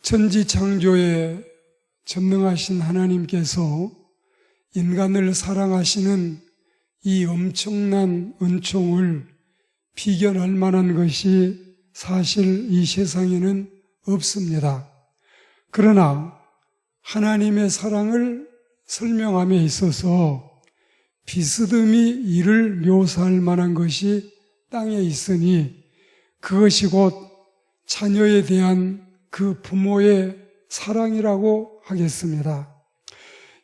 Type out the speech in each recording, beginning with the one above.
천지창조에 전능하신 하나님께서 인간을 사랑하시는 이 엄청난 은총을 비견할 만한 것이 사실 이 세상에는 없습니다. 그러나 하나님의 사랑을 설명함에 있어서 비스듬히 이를 묘사할 만한 것이 땅에 있으니 그것이 곧 자녀에 대한 그 부모의 사랑이라고 하겠습니다.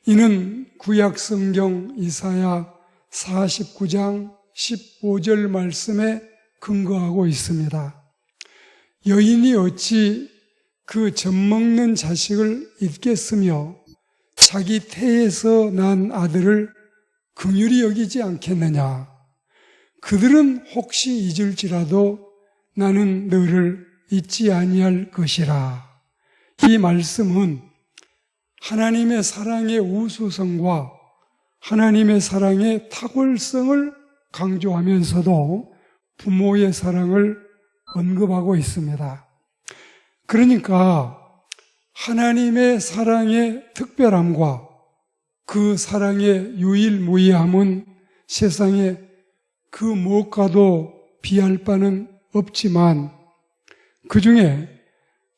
이는 구약성경 이사야 49장 15절 말씀에 근거하고 있습니다. 여인이 어찌 그 젖먹는 자식을 잊겠으며 자기 태에서 난 아들을 긍휼히 여기지 않겠느냐. 그들은 혹시 잊을지라도 나는 너를 잊지 아니할 것이라. 이 말씀은 하나님의 사랑의 우수성과 하나님의 사랑의 탁월성을 강조하면서도 부모의 사랑을 언급하고 있습니다. 그러니까 하나님의 사랑의 특별함과 그 사랑의 유일무이함은 세상에 그 무엇과도 비할 바는 없지만 그 중에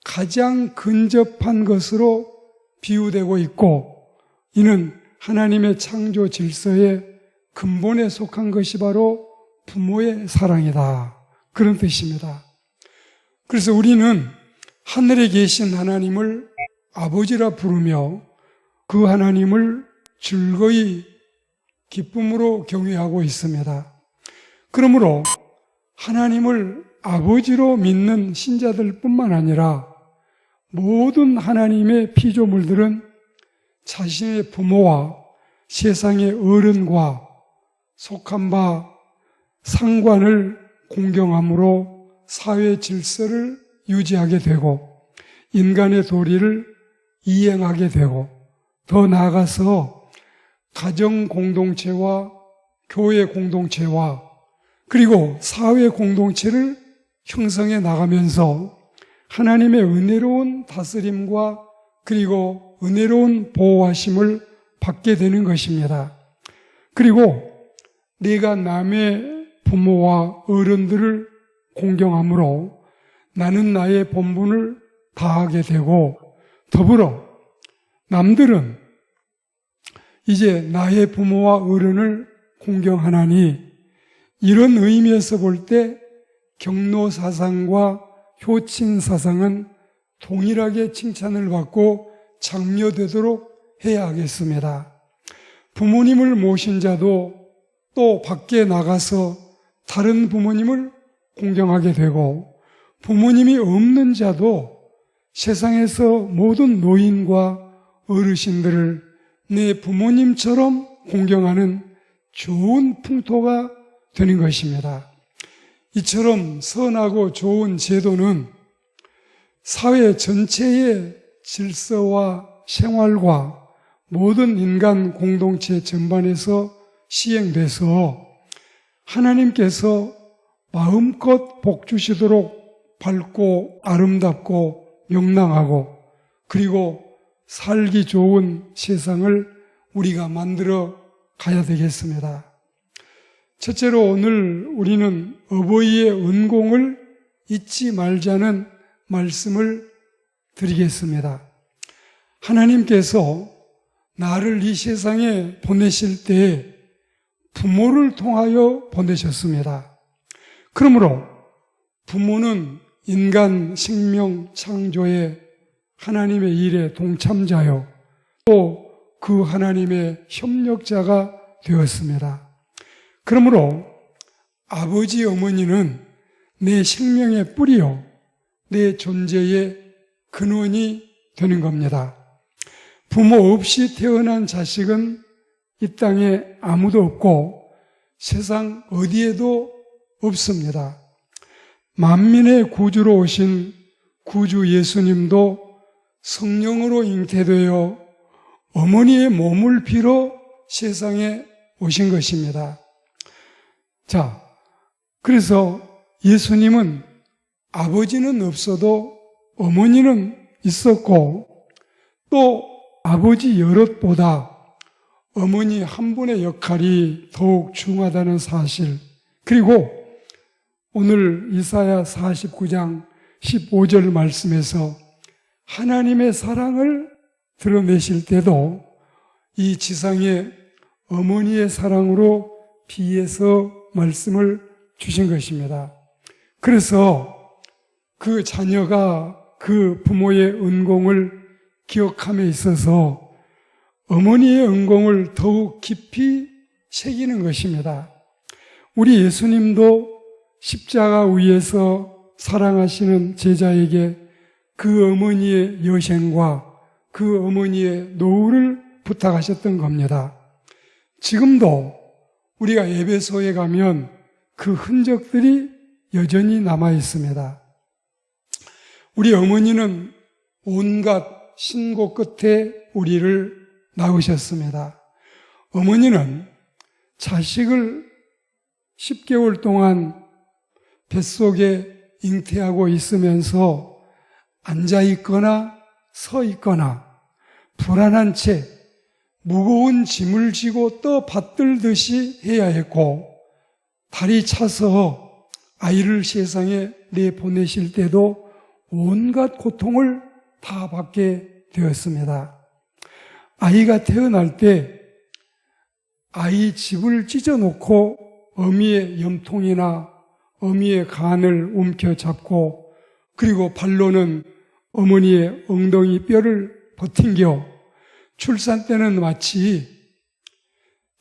가장 근접한 것으로 비유되고 있고 이는 하나님의 창조 질서의 근본에 속한 것이 바로 부모의 사랑이다. 그런 뜻입니다. 그래서 우리는 하늘에 계신 하나님을 아버지라 부르며 그 하나님을 즐거이 기쁨으로 경외하고 있습니다. 그러므로 하나님을 아버지로 믿는 신자들 뿐만 아니라 모든 하나님의 피조물들은 자신의 부모와 세상의 어른과 속한 바 상관을 공경함으로 사회 질서를 유지하게 되고 인간의 도리를 이행하게 되고 더 나아가서 가정 공동체와 교회 공동체와 그리고 사회 공동체를 형성해 나가면서 하나님의 은혜로운 다스림과 그리고 은혜로운 보호하심을 받게 되는 것입니다. 그리고 내가 남의 부모와 어른들을 공경함으로 나는 나의 본분을 다하게 되고 더불어 남들은 이제 나의 부모와 어른을 공경하나니 이런 의미에서 볼 때 경로사상과 효친사상은 동일하게 칭찬을 받고 장려되도록 해야 하겠습니다. 부모님을 모신 자도 또 밖에 나가서 다른 부모님을 공경하게 되고 부모님이 없는 자도 세상에서 모든 노인과 어르신들을 내 부모님처럼 공경하는 좋은 풍토가 되는 것입니다. 이처럼 선하고 좋은 제도는 사회 전체의 질서와 생활과 모든 인간 공동체 전반에서 시행돼서 하나님께서 마음껏 복 주시도록 밝고 아름답고 명랑하고 그리고 살기 좋은 세상을 우리가 만들어 가야 되겠습니다. 첫째로 오늘 우리는 어버이의 은공을 잊지 말자는 말씀을 드리겠습니다. 하나님께서 나를 이 세상에 보내실 때 부모를 통하여 보내셨습니다. 그러므로 부모는 인간 생명 창조의 하나님의 일에 동참자요 또 그 하나님의 협력자가 되었습니다. 그러므로 아버지 어머니는 내 생명의 뿌리요 내 존재의 근원이 되는 겁니다. 부모 없이 태어난 자식은 이 땅에 아무도 없고 세상 어디에도 없습니다. 만민의 구주로 오신 구주 예수님도 성령으로 잉태되어 어머니의 몸을 빌어 세상에 오신 것입니다. 자, 그래서 예수님은 아버지는 없어도 어머니는 있었고 또 아버지 여럿보다 어머니 한 분의 역할이 더욱 중요하다는 사실, 그리고 오늘 이사야 49장 15절 말씀에서 하나님의 사랑을 드러내실 때도 이 지상의 어머니의 사랑으로 비해서 말씀을 주신 것입니다. 그래서 그 자녀가 그 부모의 은공을 기억함에 있어서 어머니의 은공을 더욱 깊이 새기는 것입니다. 우리 예수님도 십자가 위에서 사랑하시는 제자에게 그 어머니의 여생과 그 어머니의 노후를 부탁하셨던 겁니다. 지금도 우리가 에베소에 가면 그 흔적들이 여전히 남아 있습니다. 우리 어머니는 온갖 신고 끝에 우리를 낳으셨습니다. 어머니는 자식을 10개월 동안 뱃속에 잉태하고 있으면서 앉아 있거나 서 있거나 불안한 채 무거운 짐을 지고 떠받들듯이 해야 했고, 다리 차서 아이를 세상에 내보내실 때도 온갖 고통을 다 받게 되었습니다. 아이가 태어날 때 아이 집을 찢어놓고 어미의 염통이나 어미의 간을 움켜잡고, 그리고 발로는 어머니의 엉덩이 뼈를 버팅겨 출산 때는 마치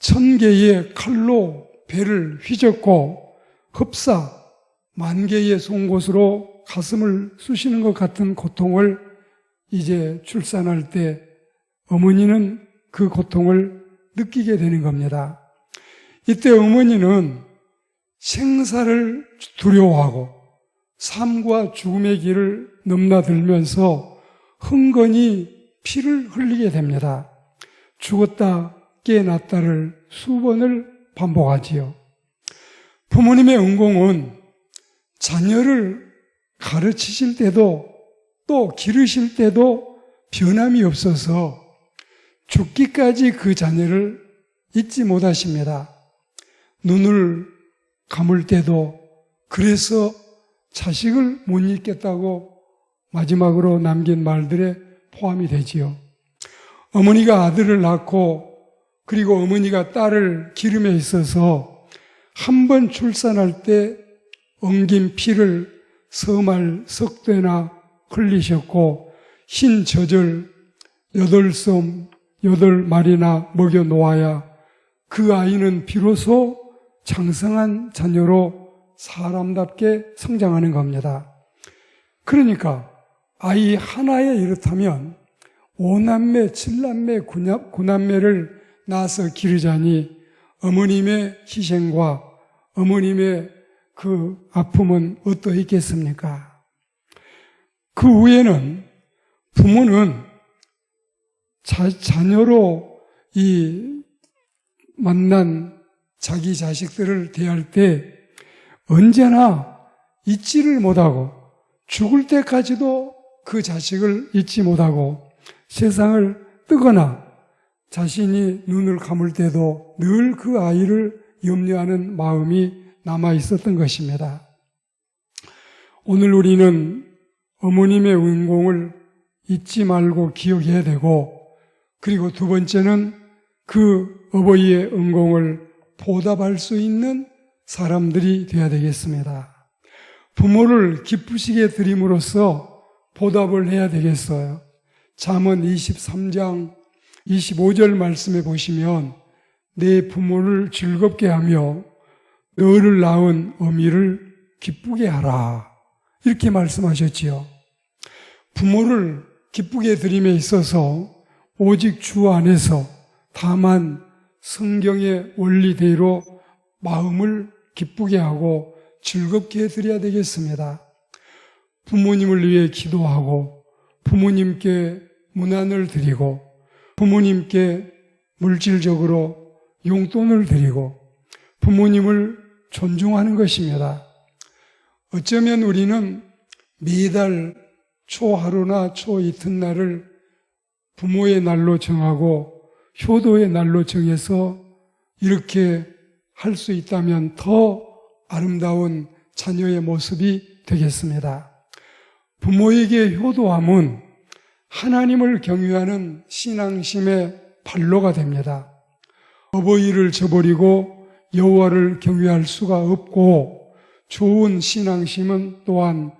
1000개의 칼로 배를 휘젓고 흡사 10,000개의 송곳으로 가슴을 쑤시는 것 같은 고통을 이제 출산할 때 어머니는 그 고통을 느끼게 되는 겁니다. 이때 어머니는 생사를 두려워하고 삶과 죽음의 길을 넘나들면서 흥건히 피를 흘리게 됩니다. 죽었다 깨어났다를 수번을 반복하지요. 부모님의 은공은 자녀를 가르치실 때도 또 기르실 때도 변함이 없어서 죽기까지 그 자녀를 잊지 못하십니다. 눈을 감을 때도 그래서 자식을 못 잊겠다고 마지막으로 남긴 말들에 포함이 되지요. 어머니가 아들을 낳고 그리고 어머니가 딸을 기름에 있어서 한 번 출산할 때 엉긴 피를 서말 석대나 흘리셨고 흰 젖을 8솜 8마리나 먹여 놓아야 그 아이는 비로소 장성한 자녀로 사람답게 성장하는 겁니다. 그러니까 아이 하나에 이렇다면 5남매, 7남매, 9남매를 낳아서 기르자니 어머님의 희생과 어머님의 그 아픔은 어떠했겠습니까? 그 후에는 부모는 자녀로 이 만난 자기 자식들을 대할 때 언제나 잊지를 못하고 죽을 때까지도 그 자식을 잊지 못하고 세상을 뜨거나 자신이 눈을 감을 때도 늘 그 아이를 염려하는 마음이 남아 있었던 것입니다. 오늘 우리는 어머님의 은공을 잊지 말고 기억해야 되고, 그리고 두 번째는 그 어버이의 은공을 보답할 수 있는 사람들이 되어야 되겠습니다. 부모를 기쁘시게 드림으로써 보답을 해야 되겠어요. 잠언 23장 25절 말씀에 보시면 내 부모를 즐겁게 하며 너를 낳은 어미를 기쁘게 하라, 이렇게 말씀하셨지요. 부모를 기쁘게 드림에 있어서 오직 주 안에서 다만 성경의 원리대로 마음을 기쁘게 하고 즐겁게 드려야 되겠습니다. 부모님을 위해 기도하고 부모님께 문안을 드리고 부모님께 물질적으로 용돈을 드리고 부모님을 존중하는 것입니다. 어쩌면 우리는 매달 초하루나 초이튿날을 부모의 날로 정하고 효도의 날로 정해서 이렇게 할 수 있다면 더 아름다운 자녀의 모습이 되겠습니다. 부모에게 효도함은 하나님을 경유하는 신앙심의 발로가 됩니다. 어버이를 저버리고 여호와를 경유할 수가 없고 좋은 신앙심은 또한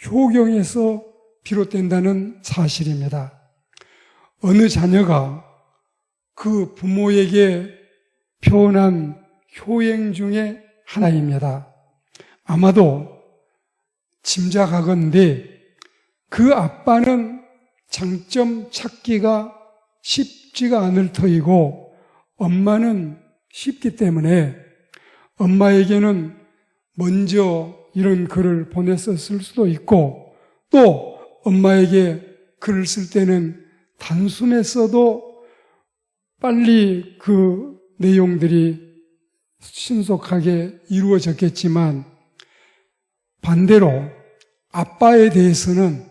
효경에서 비롯된다는 사실입니다. 어느 자녀가 그 부모에게 표현한 효행 중에 하나입니다. 아마도 짐작하건대 그 아빠는 장점 찾기가 쉽지가 않을 터이고 엄마는 쉽기 때문에 엄마에게는 먼저 이런 글을 보냈었을 수도 있고 또 엄마에게 글을 쓸 때는 단숨에 써도 빨리 그 내용들이 신속하게 이루어졌겠지만 반대로 아빠에 대해서는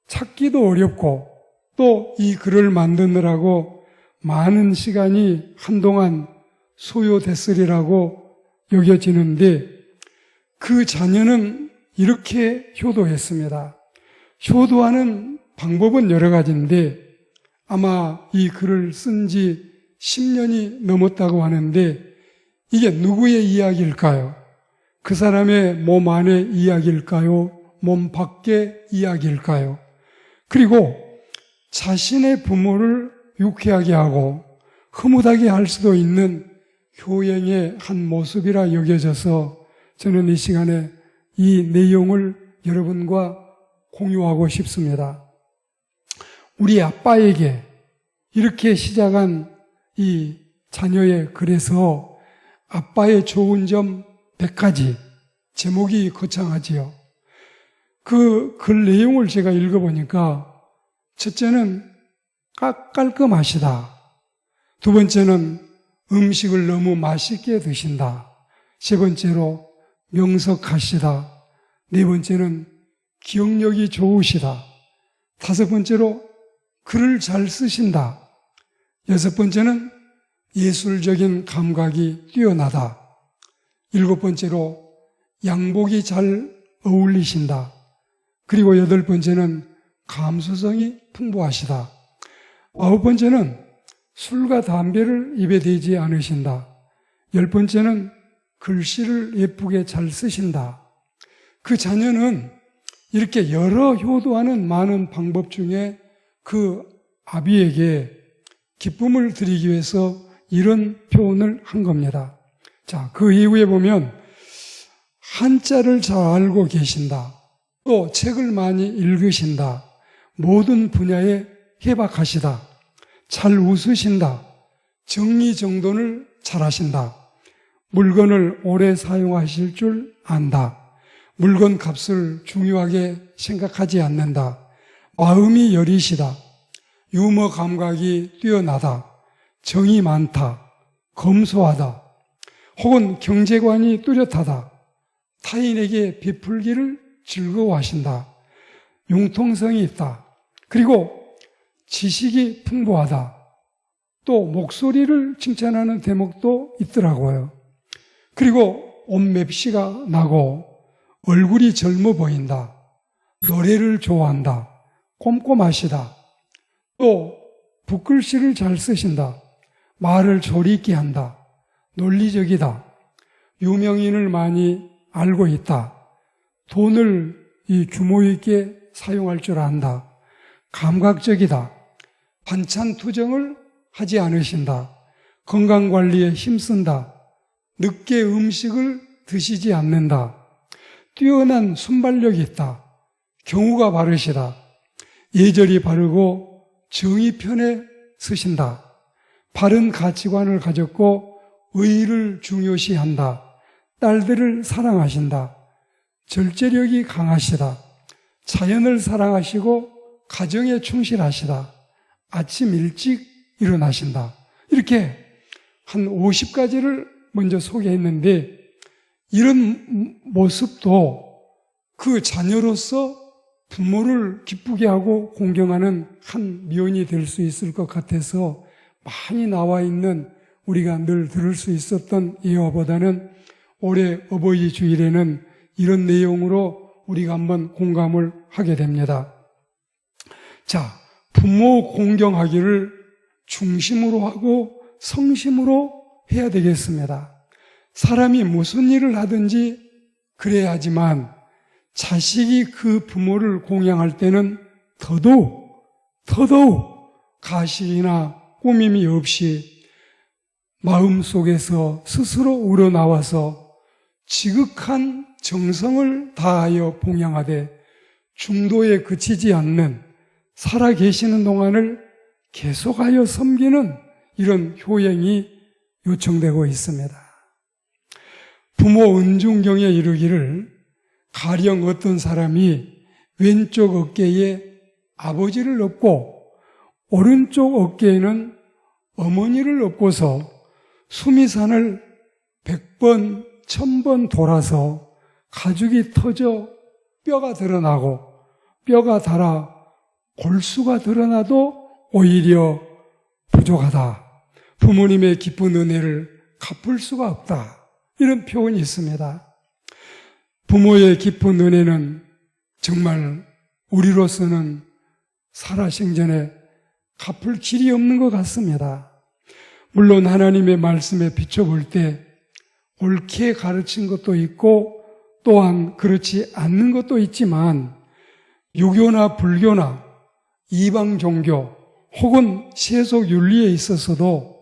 찾기도 어렵고 또 이 글을 만드느라고 많은 시간이 한동안 소요됐으리라고 여겨지는데 그 자녀는 이렇게 효도했습니다. 효도하는 방법은 여러 가지인데 아마 이 글을 쓴 지 10년이 넘었다고 하는데 이게 누구의 이야기일까요? 그 사람의 몸 안의 이야기일까요? 몸 밖의 이야기일까요? 그리고 자신의 부모를 유쾌하게 하고 흐뭇하게 할 수도 있는 효행의 한 모습이라 여겨져서 저는 이 시간에 이 내용을 여러분과 공유하고 싶습니다. 우리 아빠에게 이렇게 시작한 이 자녀의 글에서 아빠의 좋은 점 100가지, 제목이 거창하지요. 그 글 내용을 제가 읽어보니까 첫째는 깔끔하시다. 두 번째는 음식을 너무 맛있게 드신다. 세 번째로 명석하시다. 네 번째는 기억력이 좋으시다. 다섯 번째로 글을 잘 쓰신다. 여섯 번째는 예술적인 감각이 뛰어나다. 일곱 번째로 양복이 잘 어울리신다. 그리고 여덟 번째는 감수성이 풍부하시다. 아홉 번째는 술과 담배를 입에 대지 않으신다. 열 번째는 글씨를 예쁘게 잘 쓰신다. 그 자녀는 이렇게 여러 효도하는 많은 방법 중에 그 아비에게 기쁨을 드리기 위해서 이런 표현을 한 겁니다. 자, 그 이후에 보면 한자를 잘 알고 계신다. 또 책을 많이 읽으신다. 모든 분야에 해박하시다. 잘 웃으신다. 정리정돈을 잘하신다. 물건을 오래 사용하실 줄 안다. 물건 값을 중요하게 생각하지 않는다. 마음이 여리시다. 유머 감각이 뛰어나다. 정이 많다. 검소하다. 혹은 경제관이 뚜렷하다. 타인에게 베풀기를 즐거워하신다. 융통성이 있다. 그리고 지식이 풍부하다. 또 목소리를 칭찬하는 대목도 있더라고요. 그리고 옷맵시가 나고 얼굴이 젊어 보인다. 노래를 좋아한다. 꼼꼼하시다. 또 붓글씨를 잘 쓰신다. 말을 조리 있게 한다. 논리적이다. 유명인을 많이 알고 있다. 돈을 이 규모 있게 사용할 줄 안다. 감각적이다. 반찬 투정을 하지 않으신다. 건강관리에 힘쓴다. 늦게 음식을 드시지 않는다. 뛰어난 순발력이 있다. 경우가 바르시다. 예절이 바르고 정의 편에 서신다. 바른 가치관을 가졌고 의의를 중요시한다. 딸들을 사랑하신다. 절제력이 강하시다. 자연을 사랑하시고 가정에 충실하시다. 아침 일찍 일어나신다. 이렇게 한 50가지를 먼저 소개했는데 이런 모습도 그 자녀로서 부모를 기쁘게 하고 공경하는 한 면이 될 수 있을 것 같아서 많이 나와 있는 우리가 늘 들을 수 있었던 예화보다는 올해 어버이 주일에는 이런 내용으로 우리가 한번 공감을 하게 됩니다. 자, 부모 공경하기를 중심으로 하고 성심으로 해야 되겠습니다. 사람이 무슨 일을 하든지 그래야지만 자식이 그 부모를 공양할 때는 더더욱 가식이나 꾸밈이 없이 마음속에서 스스로 우러나와서 지극한 정성을 다하여 봉양하되 중도에 그치지 않는 살아계시는 동안을 계속하여 섬기는 이런 효행이 요청되고 있습니다. 부모 은중경에 이르기를 가령 어떤 사람이 왼쪽 어깨에 아버지를 업고 오른쪽 어깨에는 어머니를 업고서 수미산을 100번, 1000번 돌아서 가죽이 터져 뼈가 드러나고 뼈가 닳아 골수가 드러나도 오히려 부족하다. 부모님의 깊은 은혜를 갚을 수가 없다. 이런 표현이 있습니다. 부모의 깊은 은혜는 정말 우리로서는 살아생전에 갚을 길이 없는 것 같습니다. 물론 하나님의 말씀에 비춰볼 때 옳게 가르친 것도 있고 또한 그렇지 않는 것도 있지만 유교나 불교나 이방 종교 혹은 세속 윤리에 있어서도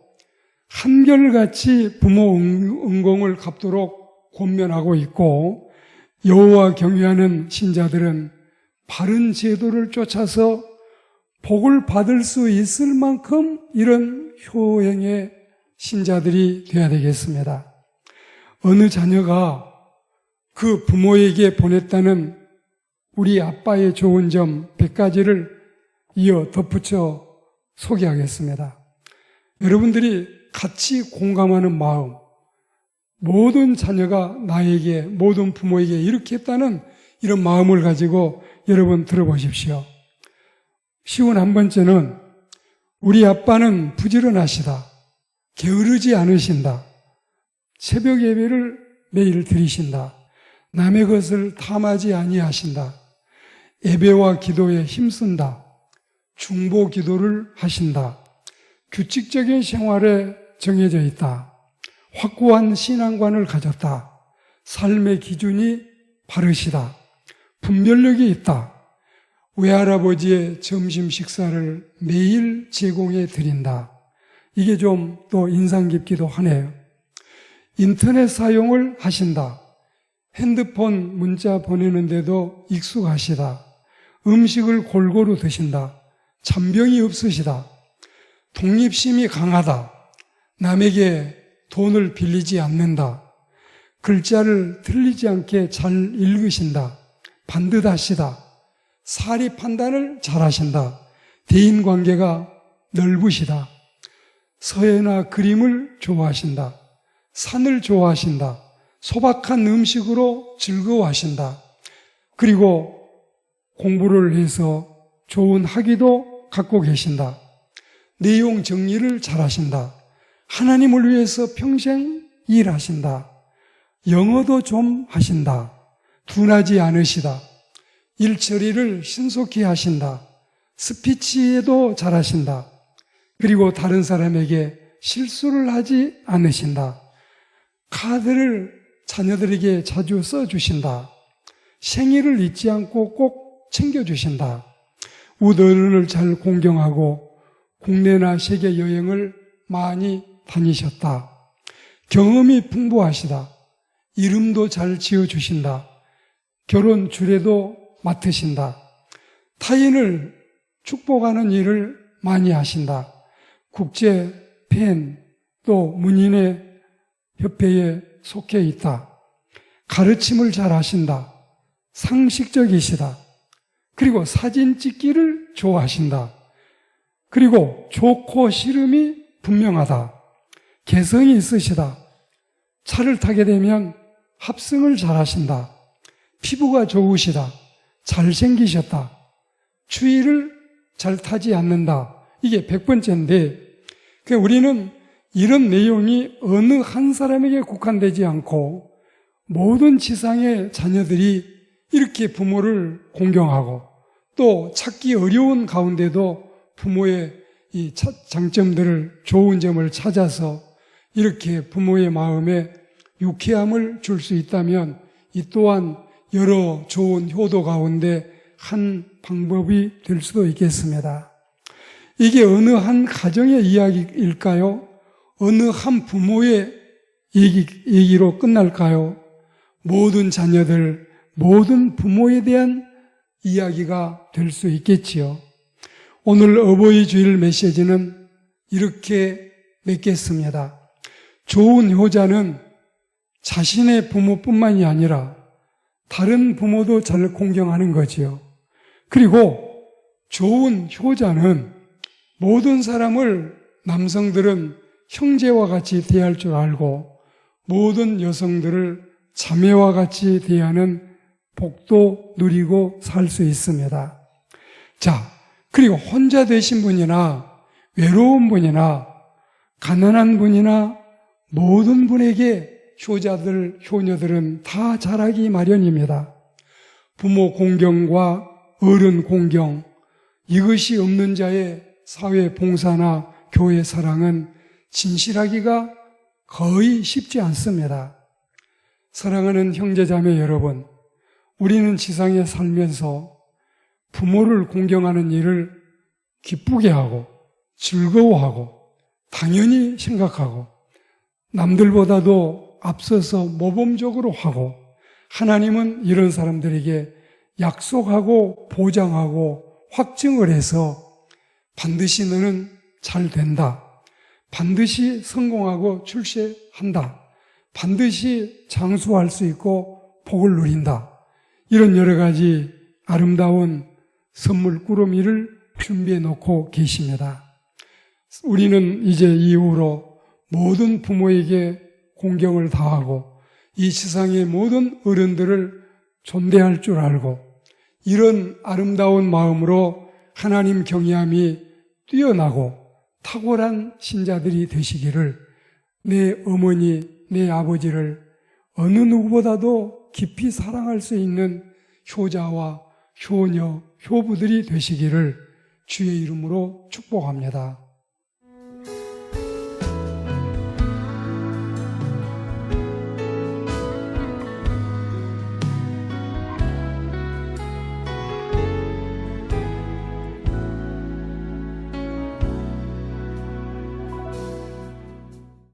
한결같이 부모 은공을 갚도록 권면하고 있고 여호와 경외하는 신자들은 바른 제도를 쫓아서 복을 받을 수 있을 만큼 이런 효행의 신자들이 되어야 되겠습니다. 어느 자녀가 그 부모에게 보냈다는 우리 아빠의 좋은 점 100가지를 이어 덧붙여 소개하겠습니다. 여러분들이 같이 공감하는 마음, 모든 자녀가 나에게, 모든 부모에게 이렇게 했다는 이런 마음을 가지고 여러분 들어보십시오. 쉬운 한 번째는 우리 아빠는 부지런하시다. 게으르지 않으신다. 새벽 예배를 매일 드리신다. 남의 것을 탐하지 아니하신다. 예배와 기도에 힘쓴다. 중보 기도를 하신다. 규칙적인 생활에 정해져 있다. 확고한 신앙관을 가졌다. 삶의 기준이 바르시다. 분별력이 있다. 외할아버지의 점심 식사를 매일 제공해 드린다. 이게 좀 또 인상 깊기도 하네요. 인터넷 사용을 하신다. 핸드폰 문자 보내는데도 익숙하시다. 음식을 골고루 드신다. 잔병이 없으시다. 독립심이 강하다. 남에게 돈을 빌리지 않는다. 글자를 틀리지 않게 잘 읽으신다. 반듯하시다. 사리 판단을 잘하신다. 대인관계가 넓으시다. 서예나 그림을 좋아하신다. 산을 좋아하신다. 소박한 음식으로 즐거워하신다. 그리고 공부를 해서 좋은 학위도 갖고 계신다. 내용 정리를 잘하신다. 하나님을 위해서 평생 일하신다. 영어도 좀 하신다. 둔하지 않으시다. 일 처리를 신속히 하신다. 스피치에도 잘하신다. 그리고 다른 사람에게 실수를 하지 않으신다. 카드를 자녀들에게 자주 써주신다. 생일을 잊지 않고 꼭 챙겨주신다. 우어른을 잘 공경하고 국내나 세계 여행을 많이 다니셨다. 경험이 풍부하시다. 이름도 잘 지어주신다. 결혼 주례도 맡으신다. 타인을 축복하는 일을 많이 하신다. 국제 팬 또 문인의 협회에 속해 있다. 가르침을 잘 하신다. 상식적이시다. 그리고 사진 찍기를 좋아하신다. 그리고 좋고 싫음이 분명하다. 개성이 있으시다. 차를 타게 되면 합승을 잘 하신다. 피부가 좋으시다. 잘생기셨다. 추위를 잘 타지 않는다. 이게 100번째인데 우리는 이런 내용이 어느 한 사람에게 국한되지 않고 모든 지상의 자녀들이 이렇게 부모를 공경하고 또 찾기 어려운 가운데도 부모의 이 장점들을, 좋은 점을 찾아서 이렇게 부모의 마음에 유쾌함을 줄 수 있다면 이 또한 여러 좋은 효도 가운데 한 방법이 될 수도 있겠습니다. 이게 어느 한 가정의 이야기일까요? 어느 한 부모의 얘기로 끝날까요? 모든 자녀들, 모든 부모에 대한 이야기가 될 수 있겠지요. 오늘 어버이 주일 메시지는 이렇게 맺겠습니다. 좋은 효자는 자신의 부모뿐만이 아니라 다른 부모도 잘 공경하는 거지요. 그리고 좋은 효자는 모든 사람을, 남성들은 형제와 같이 대할 줄 알고 모든 여성들을 자매와 같이 대하는 복도 누리고 살 수 있습니다. 자, 그리고 혼자 되신 분이나 외로운 분이나 가난한 분이나 모든 분에게 효자들, 효녀들은 다 잘하기 마련입니다. 부모 공경과 어른 공경, 이것이 없는 자의 사회 봉사나 교회 사랑은 진실하기가 거의 쉽지 않습니다. 사랑하는 형제자매 여러분, 우리는 지상에 살면서 부모를 공경하는 일을 기쁘게 하고 즐거워하고 당연히 생각하고 남들보다도 앞서서 모범적으로 하고 하나님은 이런 사람들에게 약속하고 보장하고 확증을 해서 반드시 너는 잘 된다. 반드시 성공하고 출세한다. 반드시 장수할 수 있고 복을 누린다. 이런 여러 가지 아름다운 선물 꾸러미를 준비해 놓고 계십니다. 우리는 이제 이후로 모든 부모에게 공경을 다하고 이 세상의 모든 어른들을 존대할 줄 알고 이런 아름다운 마음으로 하나님 경외함이 뛰어나고 탁월한 신자들이 되시기를 내 어머니, 내 아버지를 어느 누구보다도 깊이 사랑할 수 있는 효자와 효녀, 효부들이 되시기를 주의 이름으로 축복합니다.